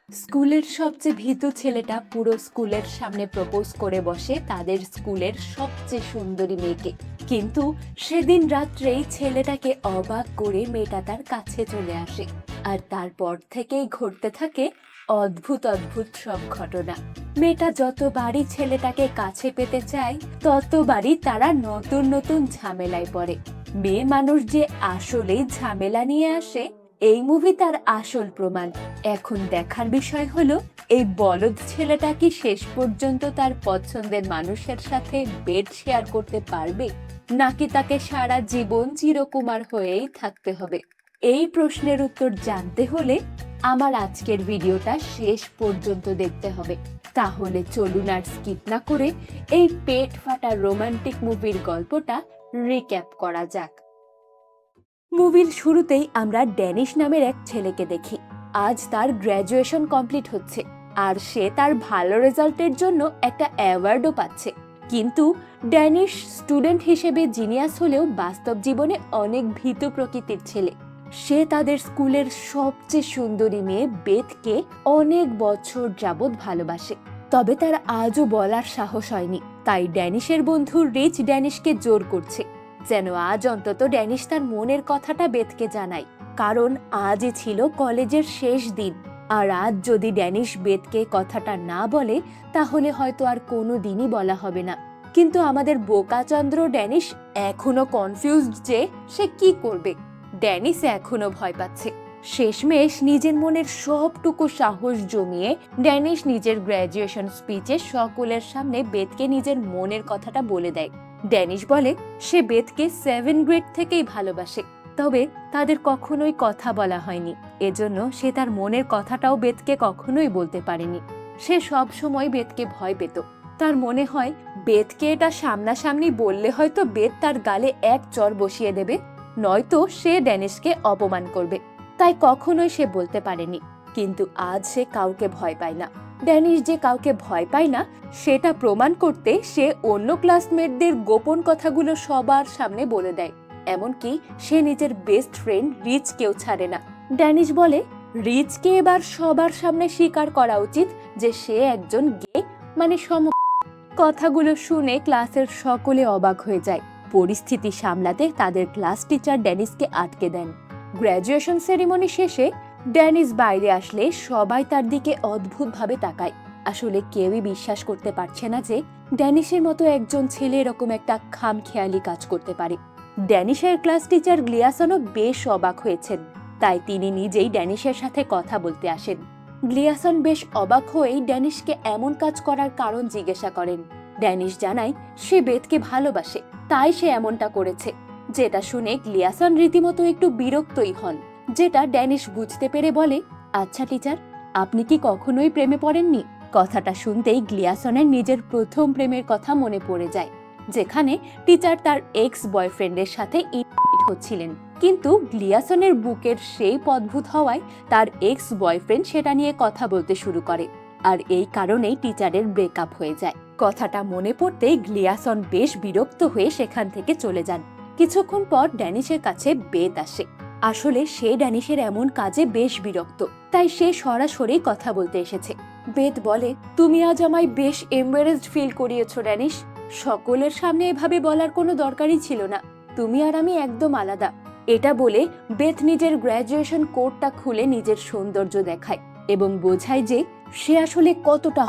স্কুলের সবচেয়ে ভীতু ছেলেটা পুরো স্কুলের সামনে প্রপোজ করে বসে তাদের স্কুলের সবচেয়ে সুন্দরী মেয়েকে। কিন্তু সেদিন রাত্রেই ছেলেটাকে অবাক করে মেয়েটা তার কাছে চলে আসে। আর তারপর থেকেই ঘটতে থাকে অদ্ভুত অদ্ভুত সব ঘটনা। মেয়েটা যতবারই ছেলেটাকে কাছে পেতে চায় ততবারই তারা নতুন নতুন ঝামেলায় পড়ে। মেয়ে মানুষ যে আসলেই ঝামেলা নিয়ে আসে, এই মুভি তার আসল প্রমাণ। এখন দেখার বিষয় হলো এই বলদ ছেলেটা কি শেষ পর্যন্ত তার পছন্দের মানুষের সাথে বেড শেয়ার করতে পারবে, নাকি তাকে সারা জীবন চিরকুমার হয়েই থাকতে হবে। এই প্রশ্নের উত্তর জানতে হলে আমার আজকের ভিডিওটা শেষ পর্যন্ত দেখতে হবে। তাহলে চলুন আর স্কিপ না করে এই পেট ফাটা রোমান্টিক মুভির গল্পটা রিক্যাপ করা যাক। মুভির শুরুতেই আমরা ড্যানিশ নামের এক ছেলেকে দেখি। আজ তার গ্র্যাজুয়েশন কমপ্লিট হচ্ছে আর সে তার ভালো রেজাল্টের জন্য একটা অ্যাওয়ার্ডও পাচ্ছে। কিন্তু ড্যানিশ স্টুডেন্ট হিসেবে জিনিয়াস হলেও বাস্তব জীবনে অনেক ভীতু প্রকৃতির ছেলে। সে তাদের স্কুলের সবচেয়ে সুন্দরী মেয়ে বেথকে অনেক বছর যাবৎ ভালোবাসে, তবে তার আজও বলার সাহস হয়নি। তাই ড্যানিশের বন্ধু রিচ ড্যানিশকে জোর করছে যেন আজ অন্তত ড্যানিশ তার মনের কথাটা বেথকে জানায়, কারণ আজই ছিল কলেজের শেষ দিন। আর আজ যদি ড্যানিশ বেথকে কথাটা না বলে তাহলে হয়তো আর কোনো দিনই বলা হবে না। কিন্তু আমাদের বোকাচন্দ্র ড্যানিশ এখনো কনফিউজড যে সে কি করবে। ড্যানিশ এখনো ভয় পাচ্ছে। শেষমেশ নিজের মনের সবটুকু সাহস জমিয়ে ড্যানিশ নিজের গ্র্যাজুয়েশন স্পিচে সকলের সামনে বেথকে নিজের মনের কথাটা বলে দেয়। ড্যানিশ বলে সে বেথকে 7 গ্রেড থেকেই ভালোবাসে, তবে তাদের কখনোই কথা বলা হয়নি। এজন্য সে তার মনের কথাটাও বেথকে কখনোই বলতে পারেনি। সে সব সময় বেথকে ভয় পেত। তার মনে হয় বেথকে এটা সামনাসামনি বললে হয়তো বেথ তার গালে এক চড় বসিয়ে দেবে, নয়তো সে ড্যানিশকে অপমান করবে। তাই কখনোই সে বলতে পারেনি। কিন্তু আজ সে কাউকে ভয় পায় না। ড্যানিশ যে কাউকে ভয় পায় না সেটা প্রমাণ করতে সে অন্য ক্লাসমেটদের গোপন কথাগুলো সবার সামনে বলে দেয়। এমনকি সে নিজের বেস্ট ফ্রেন্ড রিচকেও ছাড়ে না। ড্যানিশ বলে রিচকে এবার সবার সামনে স্বীকার করা উচিত যে সে একজন গে, মানে কথাগুলো শুনে ক্লাসের সকলে অবাক হয়ে যায়। পরিস্থিতি সামলাতে তাদের ক্লাস টিচার ড্যানিশকে আটকে দেন। গ্র্যাজুয়েশন সেরিমনি শেষে ড্যানিশ বাইরে আসলে সবাই তার দিকে অদ্ভুতভাবে তাকায়। আসলে কেউই বিশ্বাস করতে পারছে না যে ড্যানিশের মতো একজন ছেলে এরকম একটা খামখেয়ালি কাজ করতে পারে। ড্যানিশের ক্লাস টিচার গ্লিয়াসনও বেশ অবাক হয়েছেন, তাই তিনি নিজেই ড্যানিশের সাথে কথা বলতে আসেন। গ্লিয়াসন বেশ অবাক হয়েই ড্যানিশকে এমন কাজ করার কারণ জিজ্ঞাসা করেন। ড্যানিশ জানায় সে বেথকে ভালোবাসে, তাই সে এমনটা করেছে। যেটা শুনে গ্লিয়াসন রীতিমতো একটু বিরক্তই হন, যেটা ড্যানিশ বুঝতে পেরে বলে, আচ্ছা টিচার, আপনি কি কখনোই প্রেমে পড়েননি? কথাটা শুনতেই গ্লিয়াসনের নিজের প্রথম প্রেমের কথা মনে পড়ে যায়, যেখানে টিচার তার এক্স বয়ফ্রেন্ডের সাথে হচ্ছিলেন। কিন্তু গ্লিয়াসনের বুকের সেই অদ্ভুত হওয়ায় তার এক্স বয়ফ্রেন্ড সেটা নিয়ে কথা বলতে শুরু করে, আর এই কারণেই টিচারের ব্রেকআপ হয়ে যায়। কথাটা মনে পড়তেই গ্লিয়াসন বেশ বিরক্ত হয়ে সেখান থেকে চলে যান। কিছুক্ষণ পর ড্যানিশের কাছে বেথ আসে। আসলে সে ড্যানিশের এমন কাজে বেশ বিরক্ত, তাই সে সরাসরি কথা বলতে এসেছে। বেথ বলে, তুমি আজ আমায় বেশ এম্বারেসড ফিল করিয়েছো ড্যানিশ। সকলের সামনে এভাবে বলার কোনো দরকারই ছিল না। তুমি আর আমি একদম আলাদা। এটা বলে বেথ নিজের গ্র্যাজুয়েশন কোটটা খুলে নিজের সৌন্দর্য দেখায় এবং বোঝায় যে সে আসলে কতটা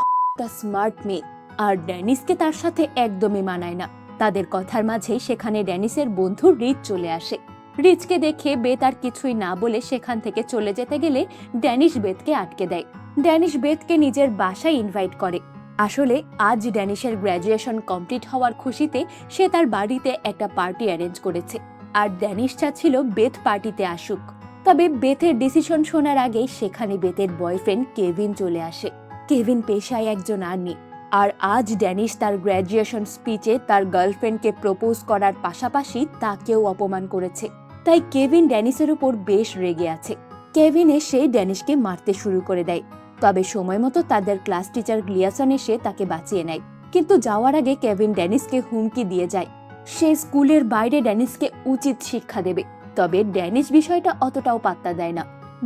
স্মার্ট মেয়ে। আর ড্যানিশকে তার সাথে একদমই মানায় না। তাদের কথার মাঝেই সেখানে ড্যানিশের বন্ধু রিচ চলে আসে। রিচকে দেখে বেথ আর কিছুই না বলে সেখান থেকে চলে যেতে গেলে ড্যানিশ বেথকে আটকে দেয়। ড্যানিশ বেথকে নিজের বাসায় ইনভাইট করে। আসলে আজ ড্যানিশের গ্র্যাজুয়েশন কমপ্লিট হওয়ার খুশিতে সে তার বাড়িতে একটা পার্টি অ্যারেঞ্জ করেছে, আর ড্যানিশ চাচ্ছিল বেথ পার্টিতে আসুক। তবে বেথের ডিসিশন শোনার আগেই সেখানে বেথের বয়ফ্রেন্ড কেভিন চলে আসে। কেভিন পেশায় একজন আর্মি, আর আজ ড্যানিশ তার গ্র্যাজুয়েশন স্পিচে তার গার্লফ্রেন্ডকে প্রপোজ করার পাশাপাশি তাকেও অপমান করেছে। তাই কেভিন ড্যানিশের উপর বেশ রেগে আছে। কেভিন এসে ড্যানিশকে মারতে শুরু করে দেয়। তবে সময় মতো তাদের ক্লাস টিচার গ্লিয়াসন এসে তাকে বাঁচিয়ে নেয়। কিন্তু যাওয়ার আগে কেভিন ড্যানিশকে হুমকি দিয়ে যায় সে স্কুলের বাইরে ড্যানিশকে উচিত শিক্ষা দেবে। তবে ড্যানিশ বিষয়টা অতটাও পাত্তা দেয় না।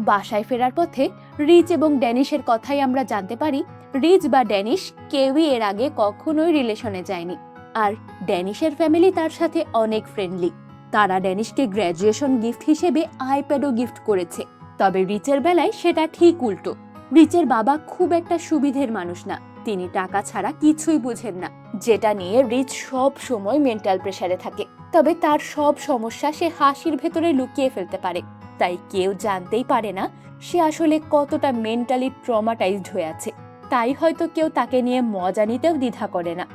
বাসায় ফেরার পথে রিচ এবং ড্যানিশের কথাই আমরা জানতে পারি রিচ বা ড্যানিশ কেউই এর আগে কখনোই রিলেশনে যায়নি। আর ড্যানিশের ফ্যামিলি তার সাথে অনেক ফ্রেন্ডলি। তারা ড্যানিশকে গ্র্যাজুয়েশন গিফট হিসেবে আইপ্যাডও গিফট করেছে। তবে রিচের বেলায় সেটা ঠিক উল্টো। রিচের বাবা খুব একটা সুবিধের মানুষ না, তিনি টাকা ছাড়া কিছুই বুঝেন না, যেটা নিয়ে রিচ সব সময় মেন্টাল প্রেসারে থাকে। তবে তার সব সমস্যা সে হাসির ভেতরে লুকিয়ে ফেলতে পারে, তাই কেউ জানতেই পারে না সে আসলে কতটা মেন্টালি ট্রমাটাইজড হয়ে আছে। তাই হয়তো কেউ তাকে নিয়ে মজা নিতেও দ্বিধা করে না।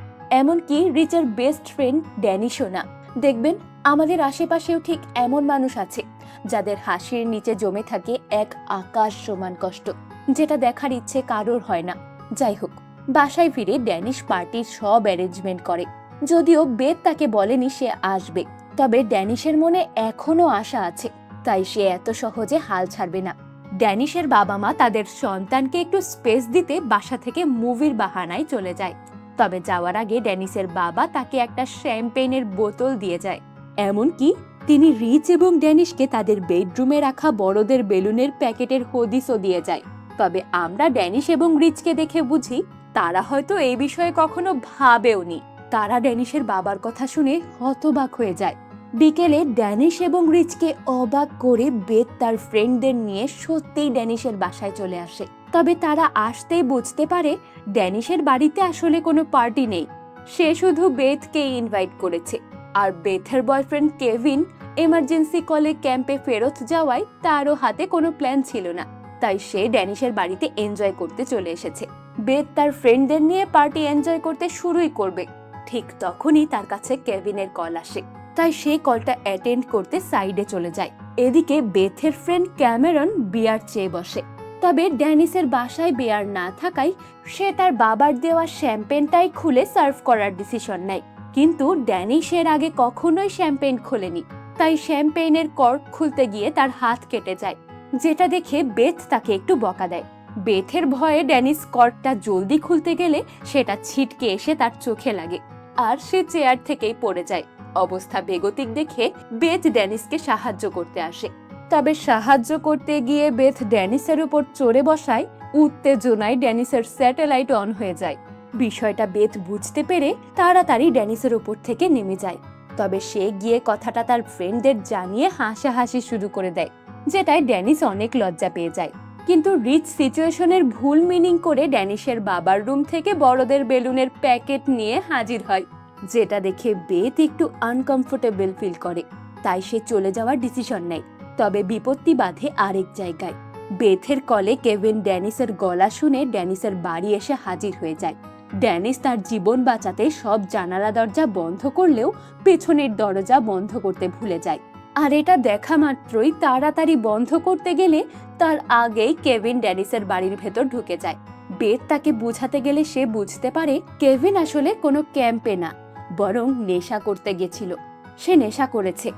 এমনকি রিচের বেস্ট ফ্রেন্ড ড্যানিশও না। দেখবেন আমাদের আশেপাশেও ঠিক এমন মানুষ আছে যাদের হাসির নিচে জমে থাকে এক আকাশ সমান কষ্ট, যেটা দেখার ইচ্ছে কারোর হয় না। যাই হোক, বাসায় ফিরে ড্যানিশ পার্টির সব অ্যারেঞ্জমেন্ট করে। যদিও বেথ তাকে বলেনি সে আসবে, তবে ড্যানিশের মনে এখনো আশা আছে, তাই সে এত সহজে হাল ছাড়বে না। ড্যানিশের বাবা মা তাদের সন্তানকে একটু স্পেস দিতে বাসা থেকে মুভির বাহানায় চলে যায়। তবে যাওয়ার আগে ড্যানিশের বাবা তাকে একটা শ্যাম্পেনের বোতল দিয়ে যায়। এমনকি তিনি রিচ এবং ড্যানিশকে তাদের বেডরুমে রাখা বড়দের বেলুনের প্যাকেটের হদিসও দিয়ে যায়। তবে আমরা ড্যানিশ এবং রিচকে দেখে বুঝি তারা হয়তো এই বিষয়ে কখনো ভাবেওনি। তারা ড্যানিশের বাবার কথা শুনে হতবাক হয়ে যায়। বিকেলে ড্যানিশ এবং রিচকে অবাক করে বেথ তার ফ্রেন্ডদের নিয়ে সত্যিই ড্যানিশের বাসায় চলে আসে। তবে তারা আসতেই বুঝতে পারে ড্যানিশের বাড়িতে আসলে কোনো পার্টি নেই, সে শুধু বেথকে ইনভাইট করেছে। আর বেথের বয়ফ্রেন্ড কেভিন এমার্জেন্সি কলে ক্যাম্পে ফেরত যাওয়ায় তারও হাতে কোনো প্ল্যান ছিল না, তাই সে ড্যানিশের বাড়িতে এনজয় করতে চলে এসেছে। বেথ তার ফ্রেন্ডদের নিয়ে পার্টি এনজয় করতে শুরুই করবে, ঠিক তখনই তার কাছে কেভিনের কল আসে। তাই সে কলটা অ্যাটেন্ড করতে সাইডে চলে যায়। এদিকে বেথের ফ্রেন্ড ক্যামেরন বিয়ার চেয়ে বসে। তবে ড্যানিশের বাসায় বিয়ার না থাকায় সে তার বাবার দেওয়া শ্যাম্পেনটাই খুলে সার্ভ করার ডিসিশন নেয়। কিন্তু ড্যানিশ এর আগে কখনোই শ্যাম্পেন খোলেনি, তাই শ্যাম্পেনের কর্ক খুলতে গিয়ে তার হাত কেটে যায়, যেটা দেখে বেথ তাকে একটু বকা দেয়। বেথের ভয়ে ড্যানিশ কর্কটা জলদি খুলতে গেলে সেটা ছিটকে এসে তার চোখে লাগে, আর সে চেয়ার থেকেই পড়ে যায়। অবস্থা বেগতিক দেখে বেথ ড্যানিশকে সাহায্য করতে আসে। তবে সাহায্য করতে গিয়ে বেথ ড্যানিশের উপর চড়ে বসায়। উত্তেজনায় ড্যানিশের স্যাটেলাইট অন হয়ে যায়। বিষয়টা বেথ বুঝতে পেরে তাড়াতাড়ি ড্যানিশের উপর থেকে নেমে যায়। তবে সে গিয়ে কথাটা তার ফ্রেন্ডদের জানিয়ে হাসাহাসি শুরু করে দেয়, যেটায় ড্যানিশ অনেক লজ্জা পেয়ে যায়। কিন্তু রিচ সিচুয়েশনের ভুল মিনিং করে ড্যানিশের বাবার রুম থেকে বড়দের বেলুনের প্যাকেট নিয়ে হাজির হয়, যেটা দেখে বেথ একটু আনকমফোর্টেবল ফিল করে। তাই সে চলে যাওয়ার ডিসিশন নেয়। তবে বিপত্তি বাধে আরেক জায়গায়। বেথের কলে কেভিন ড্যানিশের গলা শুনে ড্যানিশের বাড়ি এসে হাজির হয়ে যায়। ড্যানিশ তার জীবন বাঁচাতে সব জানালা দরজা বন্ধ করলেও পেছনের দরজা বন্ধ করতে ভুলে যায়। আর এটা দেখা মাত্রই তাড়াতাড়ি বন্ধ করতে গেলে তার আগেই কেভিন ড্যানিশের বাড়ির ভেতর ঢুকে যায়। বেথ তাকে বুঝাতে গেলে সে বুঝতে পারে কেভিন আসলে কোনো ক্যাম্পে না, বরং নেশা করতে গেছিল। সে নেশা করেছে,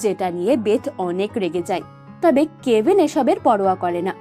যেটা নিয়ে বেথ অনেক রেগে যায়। তবে কেভিন এসবের পরোয়া করে না।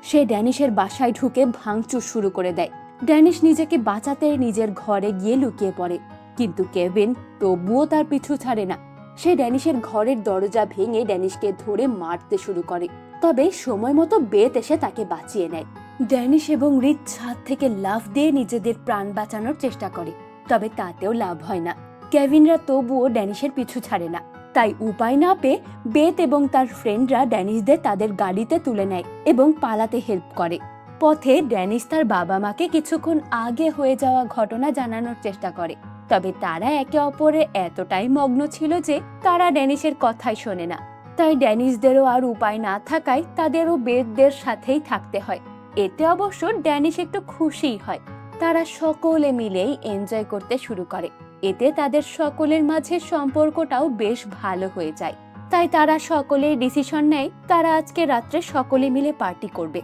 সে ড্যানিশের বাসায় ঢুকে ভাঙচুর শুরু করে দেয়। ড্যানিশ নিজেকে বাঁচাতে নিজের ঘরে গিয়ে লুকিয়ে পড়ে, কিন্তু কেভিন তবুও তার পিছু ছাড়ে না। সে ড্যানিশের ঘরের দরজা ভেঙে ড্যানিশকে ধরে মারতে শুরু করে। তবে সময় মতো বেথ এসে তাকে বাঁচিয়ে নেয়। ড্যানিশ এবং রিচ ছাদ থেকে লাফ দিয়ে নিজেদের প্রাণ বাঁচানোর চেষ্টা করে, তবে তাতেও লাভ হয় না। কেভিনরা তবুও ড্যানিশের পিছু ছাড়ে না। তাই উপায় না পেয়ে বেথ এবং তার ফ্রেন্ডরা ড্যানিশদের তাদের গাড়িতে তুলে নেয় এবং পালাতে হেল্প করে। পথে ড্যানিশ তার বাবা মাকে কিছুক্ষণ আগে হয়ে যাওয়া ঘটনা জানানোর চেষ্টা করে, তবে তারা একে অপরে এতটাই মগ্ন ছিল যে তারা ড্যানিশের কথাই শোনে না। তাই ড্যানিশদেরও আর উপায় না থাকায় তাদেরও বেথদের সাথেই থাকতে হয়। এতে অবশ্য ড্যানিশ একটু খুশিই হয়। তারা সকলে মিলেই এনজয় করতে শুরু করে। এতে তাদের সকলের মাঝে সম্পর্কটাও বেশ ভালো হয়ে যায়। তাই তারা সকলেই ডিসিশন নেয় তারা আজকে রাত্রে সকলে মিলে পার্টি করবে।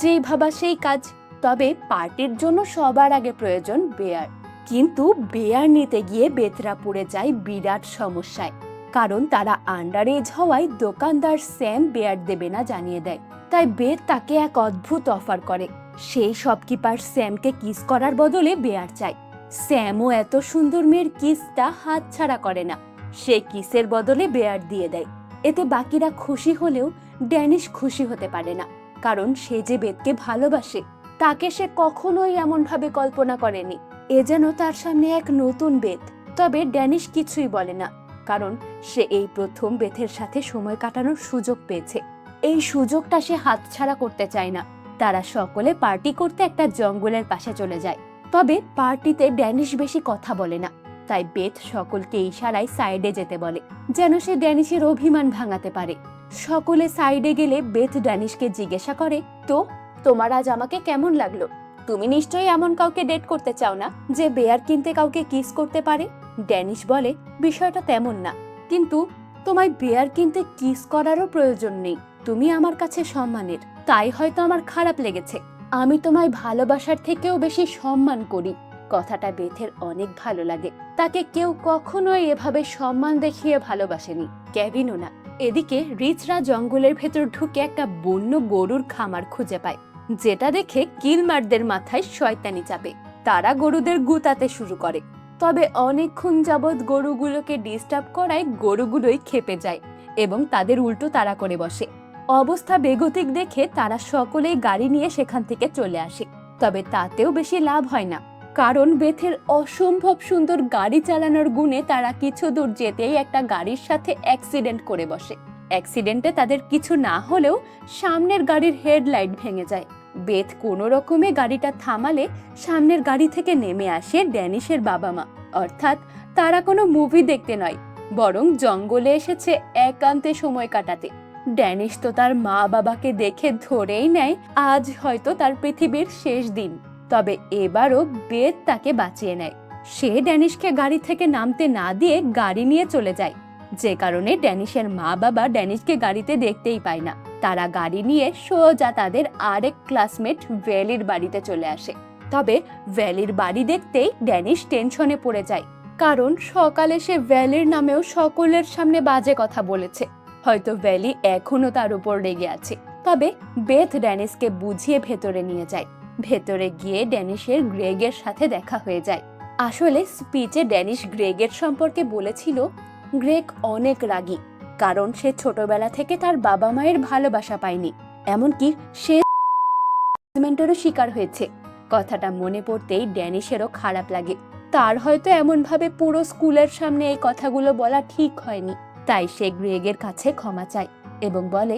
যেই ভাবা সেই কাজ। তবে পার্টির জন্য সবার আগে প্রয়োজন বেয়ার। কিন্তু বেয়ার নিতে গিয়ে বেথরা পড়ে যায় বিরাট সমস্যায়, কারণ তারা আন্ডার এজ হওয়ায় দোকানদার স্যাম বেয়ার দেবে না জানিয়ে দেয়। তাই বেথ তাকে এক অদ্ভুত অফার করে। সেই শপকিপার স্যামকে কিস করার বদলে বেয়ার চায়। স্যামও এত সুন্দর মেয়ের কিসটা হাতছাড়া করে না, সে কিসের বদলে বেয়ার দিয়ে দেয়। এতে বাকিরা খুশি হলেও ড্যানিশ খুশি হতে পারে না। কারণ সে যে বেতকে ভালোবাসে তাকে সে কখনোই এমন ভাবে কল্পনা করেনি। এ যেন তার সামনে এক নতুন বেত। তবে ড্যানিশ কিছুই বলে না, কারণ সে এই প্রথম বেথের সাথে সময় কাটানোর সুযোগ পেয়েছে। এই সুযোগটা সে হাতছাড়া করতে চায় না। তারা সকলে পার্টি করতে একটা জঙ্গলের পাশে চলে যায়। তবে পার্টিতে ড্যানিশ বেশি কথা বলে না, তাই বেথ সকলকে ইশারায় সাইডে যেতে বলে, যেন সে ড্যানিশের অভিমান ভাঙাতে পারে। সকলে সাইডে গেলে বেথ ড্যানিশকে জিজ্ঞাসা করে, তো তোমার আজ আমাকে কেমন লাগলো? তুমি নিশ্চয়ই এমন কাউকে ডেট করতে চাও না যে বেয়ার কিনতে কাউকে কিস করতে পারে। ড্যানিশ বলে, বিষয়টা তেমন না, কিন্তু তোমায় বেয়ার কিনতে কিস করারও প্রয়োজন নেই। তুমি আমার কাছে সম্মানের, তাই হয়তো আমার খারাপ লেগেছে। আমি তোমায় ভালোবাসার থেকেও বেশি সম্মান করি। কথাটা বেথের অনেক ভালো লাগে। তাকে কেউ কখনোই এভাবে সম্মান দেখিয়ে ভালোবাসেনি, কেভিনও না। এদিকে রিচরা জঙ্গলের ভেতর ঢুকে একটা বন্য গরুর খামার খুঁজে পায়, যেটা দেখে কিলমারদের মাথায় শয়তানি চাপে। তারা গরুদের গুতাতে শুরু করে। তবে অনেকক্ষণ যাবৎ গরুগুলোকে ডিস্টার্ব করায় গরুগুলোই ক্ষেপে যায় এবং তাদের উল্টো তাড়া করে বসে। অবস্থা বেগতিক দেখে তারা সকলেই গাড়ি নিয়ে সেখান থেকে চলে আসে। তবে তাতেও বেশি লাভ হয় না, কারণ বেথের অসম্ভব সুন্দর গাড়ি চালানোর গুণে তারা কিছু দূর যেতেই একটা গাড়ির সাথে অ্যাক্সিডেন্ট করে বসে। অ্যাক্সিডেন্টে তাদের কিছু না হলেও সামনের গাড়ির হেডলাইট ভেঙে যায়। বেথ কোনো রকমে গাড়িটা থামালে সামনের গাড়ি থেকে নেমে আসে ড্যানিশের বাবা মা। অর্থাৎ তারা কোনো মুভি দেখতে নয়, বরং জঙ্গলে এসেছে একান্তে সময় কাটাতে। ড্যানিশ তো তার মা বাবাকে দেখে ধরেই নেয় আজ হয়তো তার পৃথিবীর শেষ দিন। তবে এবারও বেথ তাকে বাঁচিয়ে নেয়। সে ড্যানিশকে গাড়ি থেকে নামতে না দিয়ে গাড়ি নিয়ে চলে যায়, যে কারণে ড্যানিশের মা বাবা ড্যানিশকে গাড়িতে দেখতেই পায় না। তারা গাড়ি নিয়ে সোজা তাদের আরেক ক্লাসমেট ভ্যালির বাড়িতে চলে আসে। তবে ভ্যালির বাড়ি দেখতেই ড্যানিশ টেনশনে পড়ে যায়, কারণ সকালে সে ভ্যালির নামেও সকলের সামনে বাজে কথা বলেছে। হয়তো ভ্যালি এখনো তার উপর রেগে আছে। তবে বেথ ড্যানিশকে বুঝিয়ে ভেতরে নিয়ে যায়। ভেতরে গিয়ে ড্যানিশের গ্রেগের সাথে দেখা হয়ে যায়। আসলে স্পিচে ড্যানিশ গ্রেগের সম্পর্কে বলেছিল, গ্রেগ অনেক রাগী, কারণ সে ছোটবেলা থেকে তার বাবা মায়ের ভালোবাসা পায়নি, এমনকি সে হ্যারাসমেন্টেরও শিকার হয়েছে। কথাটা মনে পড়তেই ড্যানিশেরও খারাপ লাগে। তার হয়তো এমন ভাবে পুরো স্কুলের সামনে এই কথাগুলো বলা ঠিক হয়নি। তাই সে গ্রেগের কাছে ক্ষমা চায় এবং বলে,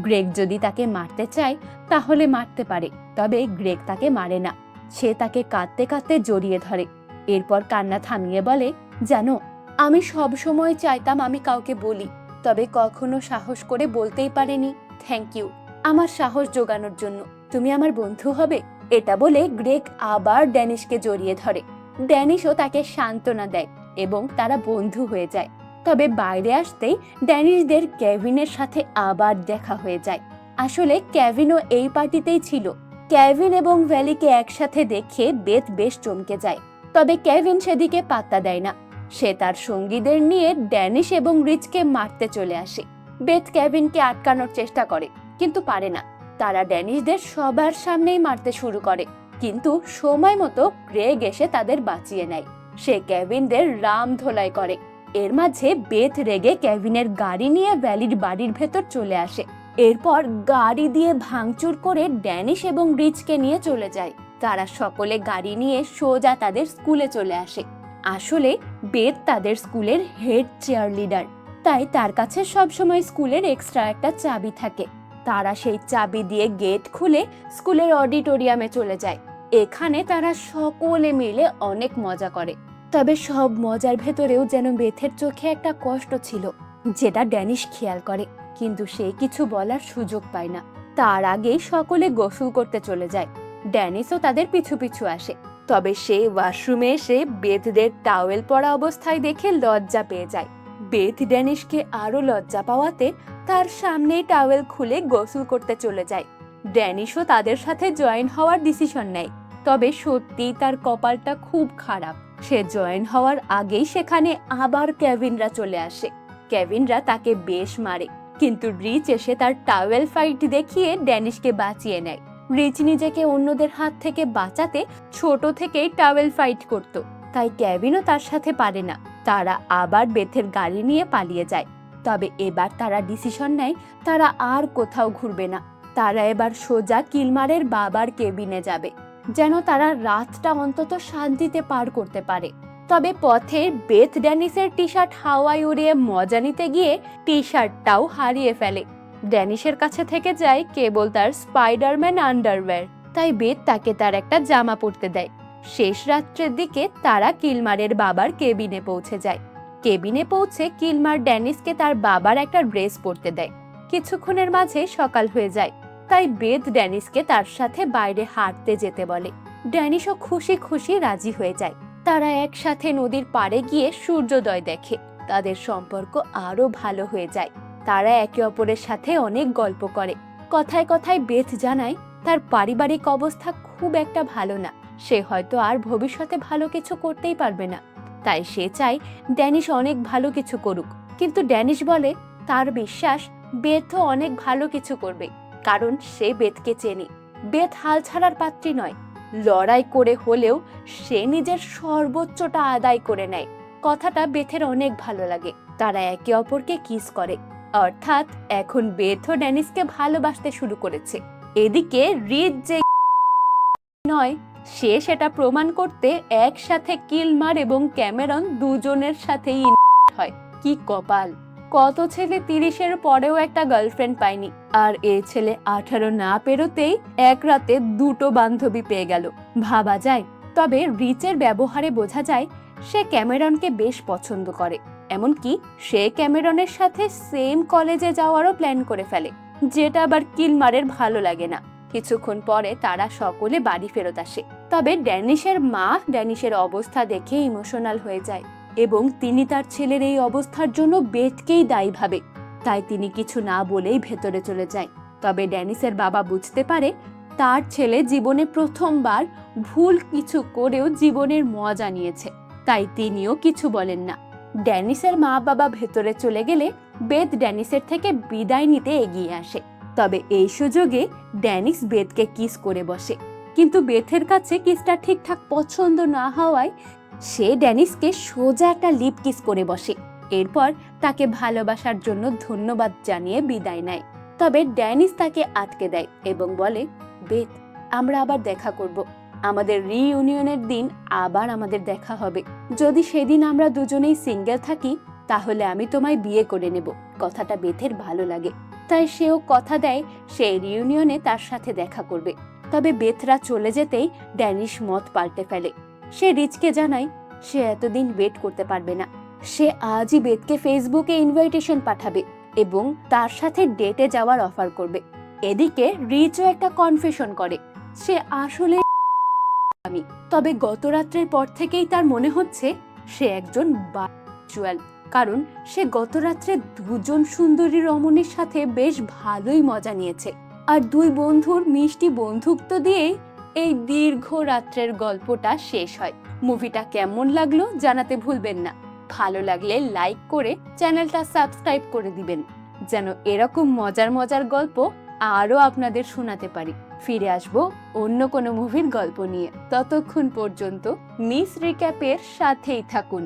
গ্রেগ যদি তাকে মারতে চায় তাহলে মারতে পারে। তবে গ্রেগ তাকে মারে না, সে তাকে কাঁদতে কাঁদতে জড়িয়ে ধরে। এরপর কান্না থামিয়ে বলে, জানো, আমি সব সময় চাইতাম আমি কাউকে বলি, তবে কখনো সাহস করে বলতেই পারিনি। থ্যাংক ইউ আমার সাহস জোগানোর জন্য। তুমি আমার বন্ধু হবে। এটা বলে গ্রেগ আবার ড্যানিশকে জড়িয়ে ধরে। ড্যানিশও তাকে সান্ত্বনা দেয় এবং তারা বন্ধু হয়ে যায়। তবে বাইরে আসতেই ড্যানিশদের কেভিনের সাথে আবার দেখা হয়ে যায়। আসলে কেভিনও এই পার্টিতেই ছিল। কেভিন এবং ভ্যালিকে একসাথে দেখে বেথ বেশ চমকে যায়। তবে কেভিন সেদিকে পাত্তা দেয় না। সে তার সঙ্গীদের নিয়ে ড্যানিশ এবং রিচকে মারতে চলে আসে। বেথ কেভিনকে আটকানোর চেষ্টা করে, কিন্তু পারে না। তারা ড্যানিশদের সবার সামনেই মারতে শুরু করে, কিন্তু সময় মতো গ্রেগ এসে তাদের বাঁচিয়ে নেয়। সে কেভিনদের রাম ধোলাই করে। এর মাঝে বেথ রেগে কেভিনের গাড়ি নিয়ে ভ্যালির বাড়ির ভেতর চলে আসে। এরপর গাড়ি দিয়ে ভাঙচুর করে ড্যানিশ এবং রিচকে নিয়ে চলে যায়। তারা সকলে গাড়ি নিয়ে সোজা তাদের স্কুলে চলে আসে। আসলে বেথ তাদের স্কুলের হেড চেয়ার লিডার, তাই তার কাছে সবসময় স্কুলের এক্সট্রা একটা চাবি থাকে। তারা সেই চাবি দিয়ে গেট খুলে স্কুলের অডিটোরিয়ামে চলে যায়। এখানে তারা সকলে মিলে অনেক মজা করে। তবে সব মজার ভেতরেও যেন বেথের চোখে একটা কষ্ট ছিল, যেটা ড্যানিশ খেয়াল করে, কিন্তু সে কিছু বলার সুযোগ পায় না। তার আগেই সকলে গোসল করতে চলে যায়। ড্যানিশও তাদের পিছু পিছু আসে। তবে সে ওয়াশরুমে এসে বেথদের টাওয়েল পরা অবস্থায় দেখে লজ্জা পেয়ে যায়। বেথ ড্যানিশকে আরো লজ্জা পাওয়াতে তার সামনেই টাওয়েল খুলে গোসল করতে চলে যায়। ড্যানিশও তাদের সাথে জয়েন হওয়ার ডিসিশন নেয়। তবে সত্যি তার কপালটা খুব খারাপ। সে জয়েন হওয়ার আগেই সেখানে আবার কেভিনরা চলে আসে। কেভিনরা তাকে বেশ মারে, কিন্তু রিচ এসে তার টাওয়েল ফাইট দেখিয়ে ড্যানিশকে বাঁচিয়ে নেয়। রিচ নিজেকে অন্যদের হাত থেকে বাঁচাতে ছোট থেকেই টাওয়েল ফাইট করত, তাই কেভিনও তার সাথে পারে না। তারা আবার বেথের গাড়ি নিয়ে পালিয়ে যায়। তবে এবার তারা ডিসিশন নেয় তারা আর কোথাও ঘুরবে না। তারা এবার সোজা কিলমারের বাবার কেবিনে যাবে, যেন তারা রাতটা অন্তত শান্তিতে পার করতে পারে। তবে পথে বেথ ড্যানিসের টি শার্ট হাওয়ায় উড়িয়ে মজা নিতে গিয়ে টি শার্টটাও হারিয়ে ফেলে। ড্যানিশের কাছে থেকে যায় কেবল তার স্পাইডারম্যান আন্ডারওয়্যার, তাই বেথ তাকে তার একটা জামা পরতে দেয়। শেষ রাত্রের দিকে তারা কিলমারের বাবার কেবিনে পৌঁছে যায়। কেবিনে পৌঁছে কিলমার ড্যানিসকে তার বাবার একটা ড্রেস পরতে দেয়। কিছুক্ষণের মাঝে সকাল হয়ে যায়, তাই বেথ ড্যানিসকে তার সাথে বাইরে হাঁটতে যেতে বলে। ড্যানিসও খুশি খুশি রাজি হয়ে যায়। তারা একসাথে নদীর পাড়ে গিয়ে সূর্যোদয় দেখে। তাদের সম্পর্ক আরো ভালো হয়ে যায়। তারা একে অপরের সাথে অনেক গল্প করে। কথায় কথায় বেথ জানায় তার পারিবারিক অবস্থা খুব একটা ভালো না, সে হয়তো আর ভবিষ্যতে ভালো কিছু করতেই পারবে না। তাই সে চায় ড্যানিশ অনেক ভালো কিছু করুক। কিন্তু ড্যানিশ বলে তার বিশ্বাস বেথও অনেক ভালো কিছু করবে, কারণ সে বেথকে চেনে। বেথ হাল ছাড়ার পাত্রী নয়, লড়াই করে হলেও সে নিজের সর্বোচ্চটা আদায় করে নেয়। কথাটা বেথের অনেক ভালো লাগে। তারা একে অপরকে কিস করে, অর্থাৎ এখন বেথও ড্যানিসকে ভালোবাসতে শুরু করেছে। এদিকে রিড যে নয়, সে সেটা প্রমাণ করতে একসাথে কিলমার এবং ক্যামেরন দুজনের সাথেই হয়। কি কপাল! কত ছেলে 30-এর পরেও একটা গার্লফ্রেন্ড পায়নি, আর এ ছেলে 18 না পেরোতেই এক রাতে দুটো বান্ধবী পেয়ে গেল। ভাবা যায়। তবে রিচের ব্যবহারে বোঝা যায় সে ক্যামেরনকে বেশ পছন্দ করে। এমনকি সে ক্যামেরনের সাথে সেম কলেজে যাওয়ারও প্ল্যান করে ফেলে, যেটা আবার কিলমারের ভালো লাগে না। কিছুক্ষণ পরে তারা সকলে বাড়ি ফেরত আসে। তবে ড্যানিশের মা ড্যানিশের অবস্থা দেখে ইমোশনাল হয়ে যায় এবং তিনি তার ছেলের এই অবস্থার জন্য বেথকেই দায়ী ভাবে। তাই তিনি কিছু না বলেই ভেতরে চলে যায়। তবে ড্যানিশের বাবা বুঝতে পারে তার ছেলে জীবনে প্রথমবার ভুল কিছু করেও জীবনের মজা নিয়েছে, তাই তিনিও কিছু বলেন না। ড্যানিশের মা বাবা ভেতরে চলে গেলে বেথ ড্যানিশের থেকে বিদায় নিতে এগিয়ে আসে। তবে এই সুযোগে ড্যানিশ বেথকে কিস করে বসে, কিন্তু বেথের কাছে কিসটা ঠিকঠাক পছন্দ না হওয়ায় সে ড্যানিশকে সোজা একটা লিপ কিস করে বসে। এরপর তাকে ভালোবাসার জন্য ধন্যবাদ জানিয়ে বিদায় নেয়। তবে ড্যানিশ তাকে আটকে দেয় এবং বলে, বেথ, আমরা আবার দেখা করব। আমাদের রিইউনিয়নের দিন আবার আমাদের দেখা হবে। যদি সেদিন আমরা দুজনেই সিঙ্গেল থাকি, তাহলে আমি তোমায় বিয়ে করে নেব। কথাটা বেথের ভালো লাগে, তাই সেও কথা দেয় সে রিইউনিয়নে তার সাথে দেখা করবে। তবে বেথরা চলে যেতেই ড্যানিশ মত পাল্টে ফেলে। সে রিচকে জানায় সে এতদিন ওয়েট করতে পারবে না। সে আজই বেথকে ফেসবুকে ইনভাইটেশন পাঠাবে এবং তার সাথে ডেটে যাওয়ার অফার করবে। এদিকে রিচও একটা কনফেশন করে, সে আসলে আমি। তবে গত রাত্রের পর থেকেই তার মনে হচ্ছে সে একজন বাচুয়াল, কারণ সে গত রাত্রে দুজন সুন্দরী রমণীর সাথে বেশ ভালোই মজা নিয়েছে। আর দুই বন্ধুর মিষ্টি বন্ধুত্ব দিয়ে এই দীর্ঘ রাত্রের গল্পটা শেষ হয়। মুভিটা কেমন লাগলো জানাতে ভুলবেন না। ভালো লাগলে লাইক করে চ্যানেলটা সাবস্ক্রাইব করে দিবেন, যেন এরকম মজার মজার গল্প আরো আপনাদের শোনাতে পারি। ফিরে আসবো অন্য কোনো মুভির গল্প নিয়ে। ততক্ষণ পর্যন্ত মিস রিক্যাপের সাথেই থাকুন।